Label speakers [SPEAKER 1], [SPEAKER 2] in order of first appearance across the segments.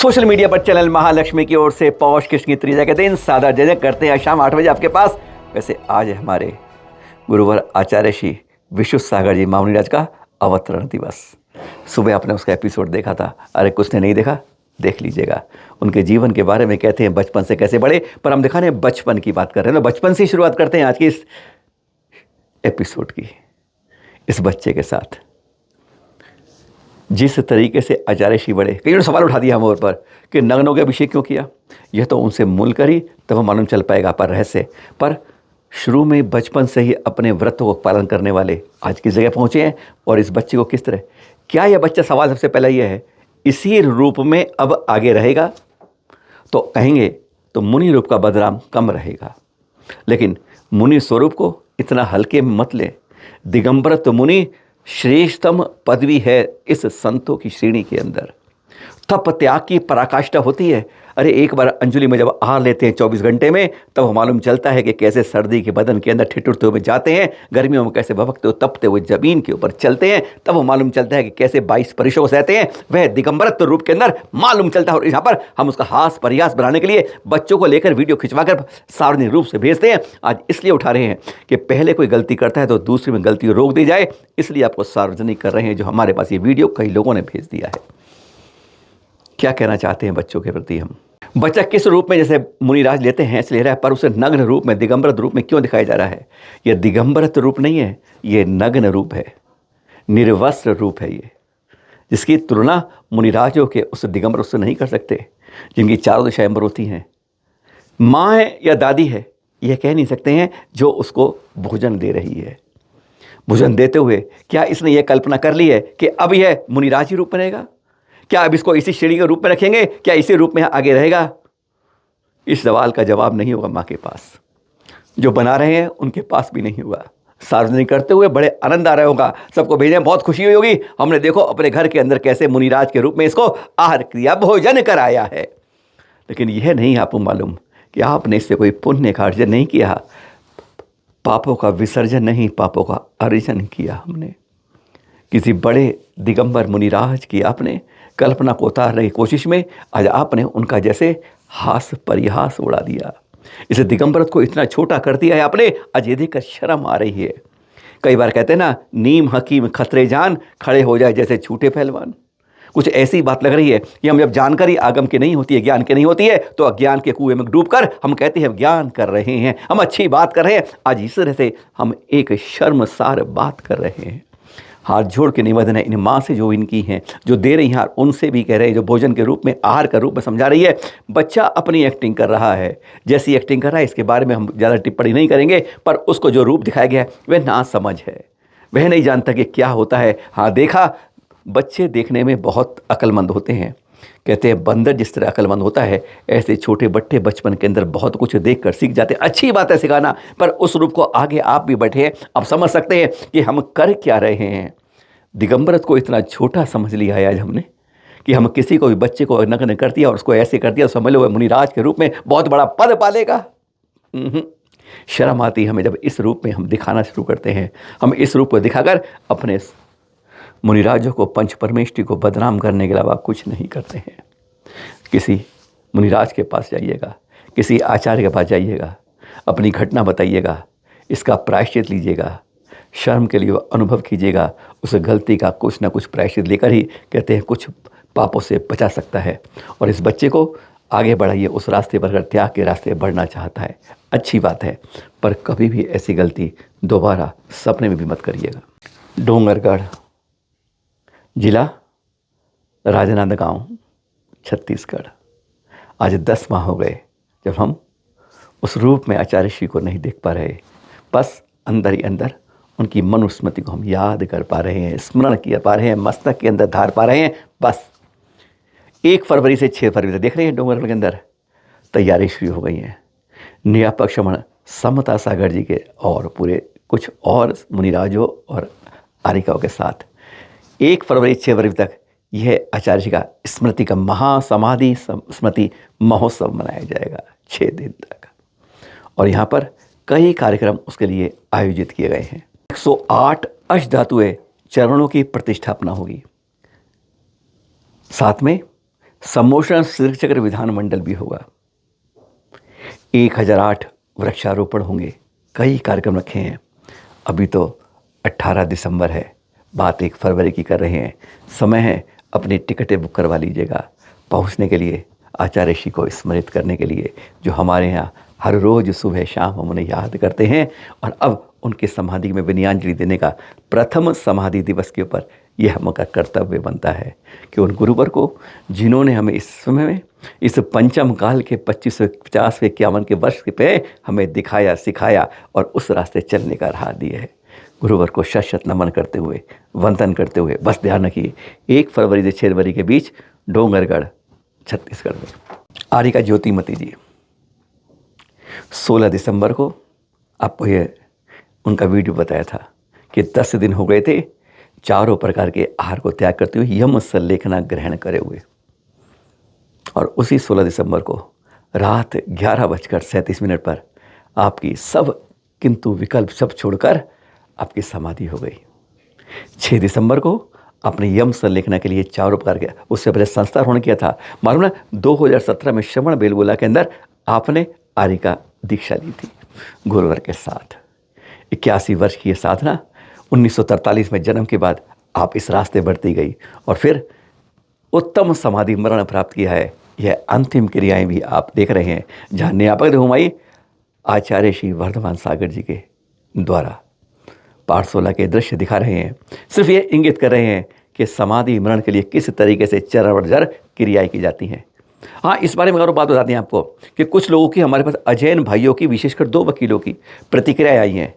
[SPEAKER 1] Social media पर channel Mahalakshmi की ओर से पौष कृष्ण की त्रिजा के दिन सादा जजक करते हैं शाम 8 बजे आपके पास। वैसे आज है हमारे गुरुवर आचार्य श्री विश्व सागर जी मामुनिराज का अवतरण दिवस। सुबह आपने उसका एपिसोड देखा था, अरे कुछ ने नहीं देखा देख लीजिएगा। उनके जीवन के बारे में कहते हैं बचपन से कैसे बढ़े, पर हम दिखाने बचपन की बात कर रहे हैं। तो बचपन से शुरुआत करते हैं आज की इस एपिसोड की, इस बच्चे के साथ जिस तरीके से आचार्य श्री बड़े। कई सवाल उठा दिया हम और पर कि नग्नों के अभिषेक क्यों किया, यह तो उनसे मूल कर ही तब मालूम चल पाएगा पर रहस्य। पर शुरू में बचपन से ही अपने व्रत को पालन करने वाले आज की जगह पहुँचे हैं। और इस बच्चे को किस तरह, क्या यह बच्चा, सवाल सबसे पहला यह है, इसी रूप में अब आगे रहेगा? तो कहेंगे तो मुनि रूप का बदनाम कम रहेगा, लेकिन मुनि स्वरूप को इतना हल्के में मत ले। दिगंबर तो मुनि श्रेष्ठतम पदवी है इस संतों की श्रेणी के अंदर। तप त्याग की पराकाष्ठा होती है। अरे एक बार अंजलि में जब आहार लेते हैं 24 घंटे में, तब मालूम चलता है कि कैसे सर्दी के बदन के अंदर ठिठुरते हुए जाते हैं, गर्मियों में कैसे भभकते हुए तपते हुए जमीन के ऊपर चलते हैं। तब मालूम चलता है कि कैसे 22 परिशों को सहते हैं। वह दिगंबरत्व रूप के अंदर मालूम चलता है। और यहाँ पर हम उसका हास प्रयास बनाने के लिए बच्चों को लेकर वीडियो खिंचवाकर सार्वजनिक रूप से भेजते हैं। आज इसलिए उठा रहे हैं कि पहले कोई गलती करता है तो दूसरी में गलती रोक दी जाए, इसलिए आपको सार्वजनिक कर रहे हैं। जो हमारे पास ये वीडियो कई लोगों ने भेज दिया है। क्या कहना चाहते हैं बच्चों के प्रति हम? बच्चा किस रूप में जैसे मुनिराज लेते हैं ऐसे ले रहा है, पर उसे नग्न रूप में, दिगंबर रूप में क्यों दिखाया जा रहा है? यह दिगंबरत्व रूप नहीं है, यह नग्न रूप है, निर्वस्त्र रूप है ये, जिसकी तुलना मुनिराजों के उस दिगंबर से नहीं कर सकते, जिनकी चारों दिशाएं अंबर होती हैं। माँ है या दादी है यह कह नहीं सकते हैं, जो उसको भोजन दे रही है। भोजन देते हुए क्या इसने यह कल्पना कर ली है कि अब यह मुनिराज ही रूप में रहेगा? क्या अब इसको इसी श्रेणी के रूप में रखेंगे? क्या इसी रूप में आगे रहेगा? इस सवाल का जवाब नहीं होगा माँ के पास, जो बना रहे हैं उनके पास भी नहीं होगा। सार्वजनिक करते हुए बड़े आनंद आ रहा होगा, सबको भेजने बहुत खुशी हुई होगी। हमने देखो अपने घर के अंदर कैसे मुनिराज के रूप में इसको आहार क्रिया भोजन कराया है। लेकिन यह नहीं आपको मालूम कि आपने इससे कोई पुण्य का अर्जन नहीं किया, पापों का विसर्जन नहीं, पापों का अर्जन किया हमने। किसी बड़े दिगंबर मुनिराज की आपने कल्पना को उतारने की कोशिश में आज आपने उनका जैसे हास परिहास उड़ा दिया। इसे दिगंबरत को इतना छोटा कर दिया है आपने, आज ये देखकर शर्म आ रही है। कई बार कहते हैं ना, नीम हकीम खतरे जान, खड़े हो जाए जैसे छूटे पहलवान। कुछ ऐसी बात लग रही है कि हम जब जानकारी आगम की नहीं होती है, ज्ञान की नहीं होती है, तो अज्ञान के कुएं में डूबकर हम कहते हैं ज्ञान कर रहे हैं, हम अच्छी बात कर रहे हैं। आज इस तरह से हम एक शर्मसार बात कर रहे हैं। हाथ जोड़ के निवेदन है इन माँ से जो इनकी हैं, जो दे रही हैं, उनसे भी कह रहे हैं, जो भोजन के रूप में, आहार का रूप में समझा रही है। बच्चा अपनी एक्टिंग कर रहा है, जैसी एक्टिंग कर रहा है इसके बारे में हम ज़्यादा टिप्पणी नहीं करेंगे, पर उसको जो रूप दिखाया गया है वह ना समझ है, वह नहीं जानता कि क्या होता है। हाँ देखा, बच्चे देखने में बहुत अक्लमंद होते हैं। कहते हैं बंदर जिस तरह अक्लमंद होता है, ऐसे छोटे बट्टे बचपन के अंदर बहुत कुछ देख कर सीख जाते हैं। अच्छी बात है सिखाना, पर उस रूप को आगे आप भी बैठे हैं, आप समझ सकते हैं कि हम कर क्या रहे हैं। दिगंबरत को इतना छोटा समझ लिया है आज हमने कि हम किसी को भी बच्चे को नग्न कर दिया और उसको ऐसे कर दिया, समझ लो मुनिराज के रूप में बहुत बड़ा पद पालेगा। शर्म आती है हमें जब इस रूप में हम दिखाना शुरू करते हैं। हम इस रूप को दिखाकर अपने मुनिराजों को, पंच परमेष्ठी को बदनाम करने के अलावा कुछ नहीं करते हैं। किसी मुनिराज के पास जाइएगा, किसी आचार्य के पास जाइएगा, अपनी घटना बताइएगा, इसका प्रायश्चित लीजिएगा, शर्म के लिए अनुभव कीजिएगा। उस गलती का कुछ ना कुछ प्रायश्चित लेकर ही कहते हैं कुछ पापों से बचा सकता है। और इस बच्चे को आगे बढ़ाइए उस रास्ते पर, अगर त्याग के रास्ते बढ़ना चाहता है, अच्छी बात है, पर कभी भी ऐसी गलती दोबारा सपने में भी मत करिएगा। डोंगरगढ़ जिला, राजनांदगांव, छत्तीसगढ़। आज 10 माह हो गए जब हम उस रूप में आचार्य श्री को नहीं देख पा रहे, बस अंदर ही अंदर उनकी मनुस्मृति को हम याद कर पा रहे हैं, स्मरण कर पा रहे हैं, मस्तक के अंदर धार पा रहे हैं। बस 1 फरवरी से 6 फरवरी तक देख रहे हैं डोंगरगढ़ के अंदर तैयारी शुरू हो गई है। निरापक्षमण समता सागर जी के और पूरे कुछ और मुनिराजों और आरिकाओं के साथ 1 फरवरी 6 फरवरी तक यह आचार्य जी का स्मृति का महासमाधि स्मृति महोत्सव मनाया जाएगा 6 दिन तक। और यहाँ पर कई कार्यक्रम उसके लिए आयोजित किए गए हैं। 108 अष्टधातुए चरणों की प्रतिष्ठापना होगी। साथ में सम्मोहन शीर्ष चक्र विधानमंडल भी होगा। 1008 वृक्षारोपण होंगे। कई कार्यक्रम रखे हैं। अभी तो 18 दिसंबर है, बात 1 फरवरी की कर रहे हैं। समय है, अपनी टिकटें बुक करवा लीजिएगा पहुंचने के लिए, आचार्य ऋषि को स्मृत करने के लिए, जो हमारे यहाँ हर रोज़ सुबह शाम हम उन्हें याद करते हैं। और अब उनकी समाधि में विनयाञ्जलि देने का प्रथम समाधि दिवस के ऊपर यह हमारा कर्तव्य बनता है कि उन गुरुवर को, जिन्होंने हमें इस समय में, इस पंचम काल के 2550वें 51 के वर्ष पे हमें दिखाया, सिखाया और उस रास्ते चलने का राह दिया है। गुरुवर को शत शत नमन करते हुए, वंदन करते हुए, बस ध्यान रखिए 1 फरवरी से 6 फरवरी के बीच डोंगरगढ़ छत्तीसगढ़ में। आरिका ज्योतिमती जी 16 दिसंबर को आपको ये उनका वीडियो बताया था कि 10 दिन हो गए थे चारों प्रकार के आहार को त्याग करते हुए यम संलेखना ग्रहण करे हुए। और उसी 16 दिसंबर को रात 11:37 पर आपकी सब किंतु विकल्प सब छोड़कर आपकी समाधि हो गई। 6 दिसंबर को अपने यम संलेखना के लिए चारों प्रकार के, उससे पहले संस्था होने किया था मालूम ना, 2017 में श्रवण बेलगोला के अंदर आपने आरिका दीक्षा ली थी गुरुवर के साथ। 81 वर्ष की ये साधना 1943 में जन्म के बाद आप इस रास्ते बढ़ती गई और फिर उत्तम समाधि मरण प्राप्त किया है। यह अंतिम क्रियाएं भी आप देख रहे हैं, जहाँ न्यापक हुमाई आचार्य श्री वर्धमान सागर जी के द्वारा पाठशाला के दृश्य दिखा रहे हैं। सिर्फ ये इंगित कर रहे हैं कि समाधि मरण के लिए किस तरीके से चरणबद्ध क्रियाएं की जाती हैं। हाँ, इस बारे में और बात बताते हैं आपको कि कुछ लोगों की, हमारे पास अजैन भाइयों की, विशेषकर 2 वकीलों की प्रतिक्रियाएं आई हैं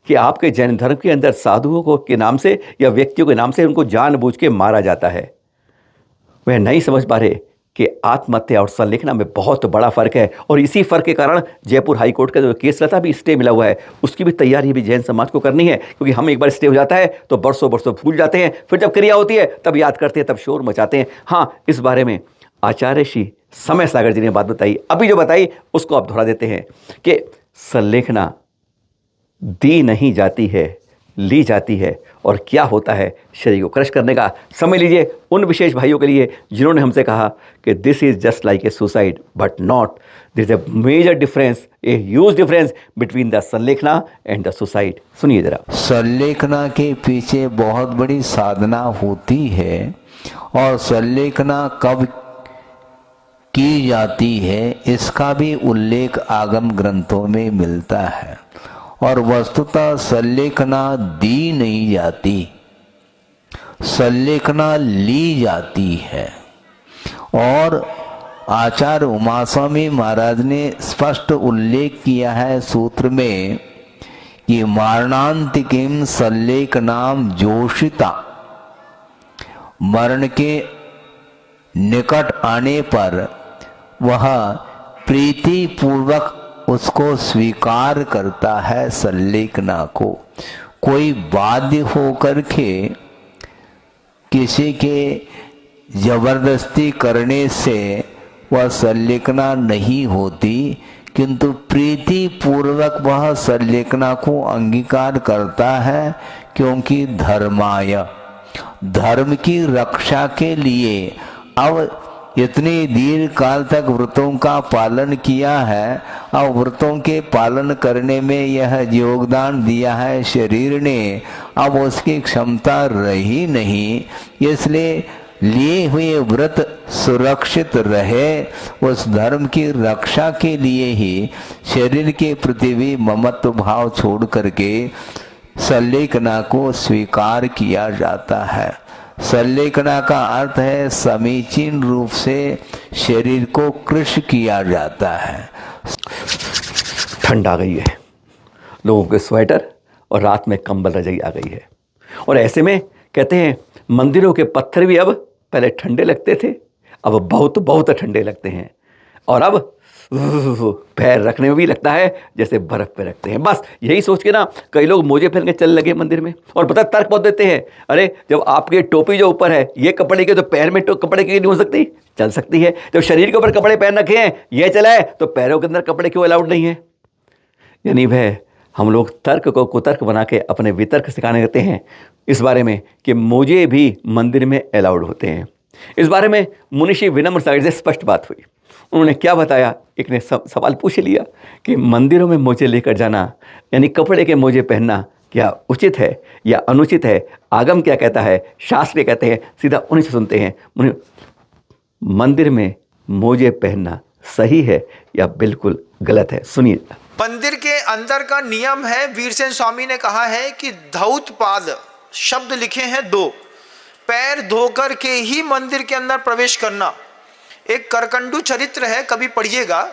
[SPEAKER 1] कि आपके जैन धर्म के अंदर साधुओं को के नाम से या व्यक्तियों के नाम से उनको जानबूझ के मारा जाता है। वह नहीं समझ पा रहे कि आत्महत्या और संलेखना में बहुत बड़ा फ़र्क है। और इसी फ़र्क के कारण जयपुर हाई कोर्ट का जो केस रहता भी स्टे मिला हुआ है, उसकी भी तैयारी भी जैन समाज को करनी है, क्योंकि हम एक बार स्टे हो जाता है तो बरसों बरसों भूल जाते हैं, फिर जब क्रिया होती है तब याद करते हैं, तब शोर मचाते हैं। हाँ, इस बारे में आचार्य श्री समय सागर जी ने बात बताई, अभी जो बताई उसको आप दोहरा देते हैं कि संलेखना दी नहीं जाती है, ली जाती है। और क्या होता है, शरीर को क्रश करने का। समझ लीजिए उन विशेष भाइयों के लिए जिन्होंने हमसे कहा कि this is just like a suicide but not, this is a major difference, a huge difference between the Sallekhana and the suicide. सुनिए जरा।
[SPEAKER 2] संलेखना के पीछे बहुत बड़ी साधना होती है और संलेखना कब की जाती है इसका भी उल्लेख आगम ग्रंथों में मिलता है। और वस्तुतः संलेखना दी नहीं जाती, संलेखना ली जाती है। और आचार्य उमास्वामी महाराज ने स्पष्ट उल्लेख किया है सूत्र में कि मरणांतिकीम संलेखनाम जोशिता, मरण के निकट आने पर वह प्रीति पूर्वक उसको स्वीकार करता है संलेखना को। कोई बाध्य होकर के किसी के जबरदस्ती करने से वह संलेखना नहीं होती, किंतु प्रीति पूर्वक वह संलेखना को अंगीकार करता है, क्योंकि धर्माय, धर्म की रक्षा के लिए अब इतने दीर्घ काल तक व्रतों का पालन किया है। अब व्रतों के पालन करने में यह योगदान दिया है शरीर ने, अब उसकी क्षमता रही नहीं, इसलिए लिए हुए व्रत सुरक्षित रहे, उस धर्म की रक्षा के लिए ही शरीर के प्रति भी ममत्व भाव छोड़ करके संलेखना को स्वीकार किया जाता है। संलेखना का अर्थ है समीचीन रूप से शरीर को कृश किया जाता है।
[SPEAKER 1] ठंड आ गई है, लोगों के स्वेटर और रात में कंबल रजाई आ गई है। और ऐसे में कहते हैं मंदिरों के पत्थर भी अब पहले ठंडे लगते थे, अब बहुत बहुत ठंडे लगते हैं। और अब पैर रखने में भी लगता है जैसे बर्फ पे रखते हैं। बस यही सोच के ना कई लोग मोजे पहन के चल लगे मंदिर में। और पता तर्क बहुत देते हैं, अरे जब आपके टोपी जो ऊपर है ये कपड़े के, तो पैर में कपड़े की नहीं हो सकती? चल सकती है। जब शरीर के ऊपर कपड़े पहन रखे हैं ये चला है, तो पैरों के अंदर कपड़े क्यों अलाउड नहीं है? यानी वह हम लोग तर्क को कुतर्क बना के अपने वितर्क सिखाने देते हैं इस बारे में कि मोजे भी मंदिर में अलाउड होते हैं। इस बारे में मुनिषी विनम्र सागर से स्पष्ट बात हुई। उन्होंने क्या बताया, एक ने सवाल पूछ लिया कि मंदिरों में मोजे लेकर जाना यानी कपड़े के मोजे पहनना क्या उचित है या अनुचित है, आगम क्या कहता है, शास्त्र क्या कहते हैं, सीधा उन्हीं से सुनते हैं। मंदिर में मोजे पहनना सही है या बिल्कुल गलत है, सुनिए।
[SPEAKER 3] मंदिर के अंदर का नियम है, वीरसेन स्वामी ने कहा है कि धौत पाद शब्द लिखे हैं 2, पैर धोकर के ही मंदिर के अंदर प्रवेश करना। एक करकंडू चरित्र है, कभी पढ़िएगा।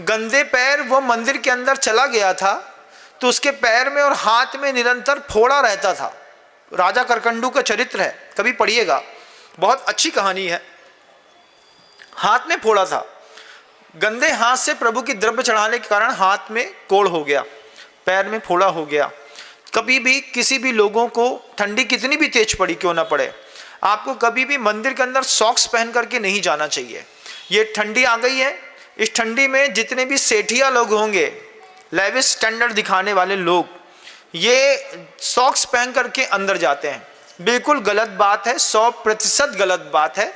[SPEAKER 3] गंदे पैर वो मंदिर के अंदर चला गया था तो उसके पैर में और हाथ में निरंतर फोड़ा रहता था। राजा करकंडू का चरित्र है, कभी पढ़िएगा, बहुत अच्छी कहानी है। हाथ में फोड़ा था, गंदे हाथ से प्रभु की द्रव्य चढ़ाने के कारण हाथ में कोढ़ हो गया, पैर में फोड़ा हो गया। कभी भी किसी भी लोगों को ठंडी कितनी भी तेज पड़ी क्यों ना पड़े, आपको कभी भी मंदिर के अंदर सॉक्स पहन करके नहीं जाना चाहिए। ये ठंडी आ गई है, इस ठंडी में जितने भी सेठिया लोग होंगे, लेविस स्टैंडर्ड दिखाने वाले लोग, ये सॉक्स पहन करके अंदर जाते हैं। बिल्कुल गलत बात है, 100% गलत बात है।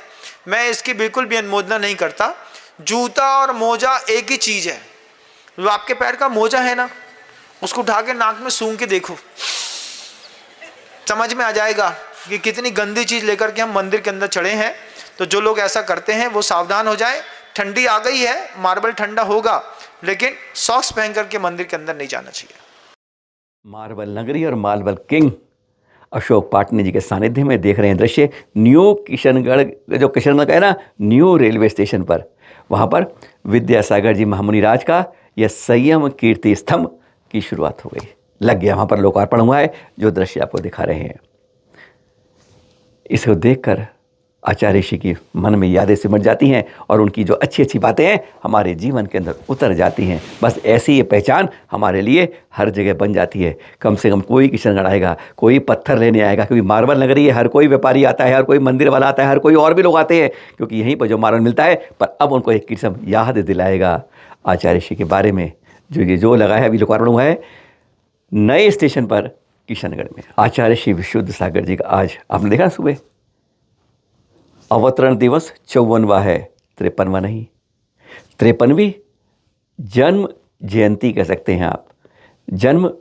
[SPEAKER 3] मैं इसकी बिल्कुल भी अनुमोदना नहीं करता। जूता और मोजा एक ही चीज़ है। जो आपके पैर का मोजा है ना, उसको उठा के नाक में सूंघ के देखो, समझ में आ जाएगा कि कितनी गंदी चीज़ लेकर के हम मंदिर के अंदर चढ़े हैं। तो जो लोग ऐसा करते हैं वो सावधान हो जाए। ठंडी आ गई है, मार्बल ठंडा होगा, लेकिन सॉक्स पहन करके मंदिर के अंदर नहीं जाना चाहिए।
[SPEAKER 1] मार्बल नगरी और मार्बल किंग अशोक पाटनी जी के सानिध्य में देख रहे हैं दृश्य न्यू किशनगढ़, जो किशनगढ़ का है ना, न्यू रेलवे स्टेशन पर। वहाँ पर विद्यासागर जी महामुनि राज का यह संयम कीर्ति स्तंभ की शुरुआत हो गई, लग गया, वहाँ पर लोकार्पण हुआ है, जो दृश्य आपको दिखा रहे हैं। इसे देखकर आचार्य ऋषि की मन में यादें सिमट जाती हैं और उनकी जो अच्छी अच्छी बातें हैं हमारे जीवन के अंदर उतर जाती हैं। बस ऐसी ये पहचान हमारे लिए हर जगह बन जाती है। कम से कम कोई किशनगढ़ आएगा, कोई पत्थर लेने आएगा, क्योंकि मार्बल नगरी है, हर कोई व्यापारी आता है, हर कोई मंदिर वाला आता है, हर कोई और भी लोग आते हैं, क्योंकि यहीं पर जो मार्बल मिलता है। पर अब उनको एक किस्म याद दिलाएगा आचार्य ऋषि के बारे में, जो लगा है, अभी लोकार्पण हुआ है नए स्टेशन पर किशनगढ़ में। आचार्य श्री विशुद्ध सागर जी का आज आपने देखा सुबह अवतरण दिवस 54वां है, 53वां नहीं, 53वीं जन्म जयंती कह सकते हैं आप, जन्म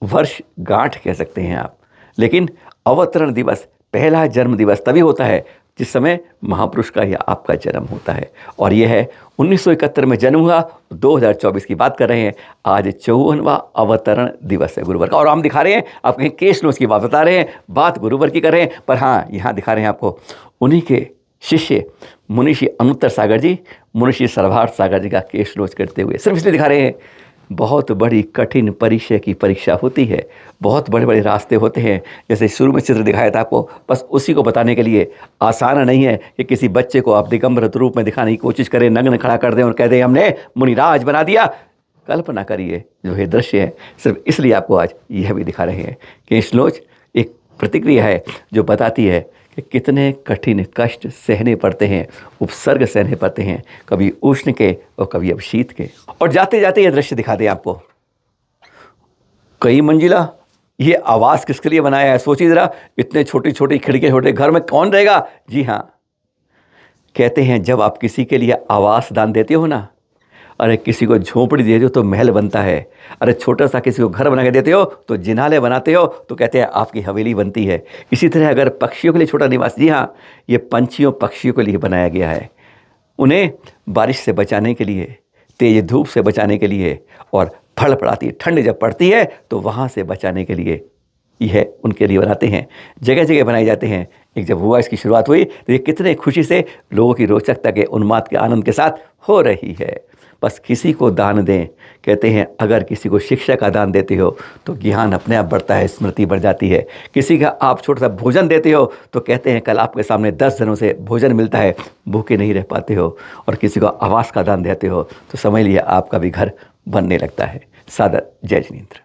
[SPEAKER 1] वर्ष गांठ कह सकते हैं आप। लेकिन अवतरण दिवस, पहला जन्म दिवस तभी होता है जिस समय महापुरुष का या आपका जन्म होता है। और यह है 1971 में जन्म हुआ, 2024 की बात कर रहे हैं। आज 54वां अवतरण दिवस है गुरुवर का। और हम दिखा रहे हैं, आप कहीं केस नोट्स की बात बता रहे हैं, बात गुरुवर की कर रहे हैं, पर हाँ यहाँ दिखा रहे हैं आपको उन्हीं के शिष्य मुनिषी अनुत्तर सागर जी, मुनिषी सर्वार्थ सागर जी का केस नोट्स करते हुए। सिर्फ इसलिए दिखा रहे हैं, बहुत बड़ी कठिन परिचय की परीक्षा होती है, बहुत बड़े बड़े रास्ते होते हैं। जैसे शुरू में चित्र दिखाया था आपको, बस उसी को बताने के लिए। आसान नहीं है कि किसी बच्चे को आप दिगंबर रूप में दिखाने की कोशिश करें, नग्न खड़ा कर दें और कह दें हमने मुनिराज बना दिया। कल्पना करिए, जो ये दृश्य है सिर्फ इसलिए आपको आज यह भी दिखा रहे हैं कि श्लोच एक प्रतिक्रिया है जो बताती है कि कितने कठिन कष्ट सहने पड़ते हैं, उपसर्ग सहने पड़ते हैं, कभी उष्ण के और कभी अब शीत के। और जाते जाते ये दृश्य दिखा दें आपको, कई मंजिला, ये आवास किसके लिए बनाया है सोचिए ज़रा। इतने छोटी छोटी खिड़की, छोटे घर में कौन रहेगा। जी हाँ, कहते हैं जब आप किसी के लिए आवास दान देते हो ना, अरे किसी को झोंपड़ी देते हो तो महल बनता है, अरे छोटा सा किसी को घर बना के देते हो तो जिनाले बनाते हो तो कहते हैं आपकी हवेली बनती है। इसी तरह अगर पक्षियों के लिए छोटा निवास, जी हाँ, ये पंछियों पक्षियों के लिए बनाया गया है, उन्हें बारिश से बचाने के लिए, तेज धूप से बचाने के लिए, और फड़ पड़ाती ठंड जब पड़ती है तो वहाँ से बचाने के लिए यह उनके लिए बनाते हैं। जगह जगह बनाए जाते हैं। एक जब हुआ, इसकी शुरुआत हुई तो ये कितने खुशी से लोगों की रोचकता के, उन्माद के, आनंद के साथ हो रही है। बस किसी को दान दें। कहते हैं अगर किसी को शिक्षा का दान देते हो तो ज्ञान अपने आप बढ़ता है, स्मृति बढ़ जाती है। किसी का आप छोटा सा भोजन देते हो तो कहते हैं कल आपके सामने 10 जनों से भोजन मिलता है, भूखे नहीं रह पाते हो। और किसी को आवास का दान देते हो तो समझ लिया आपका भी घर बनने लगता है। सादर जय जिनेंद्र।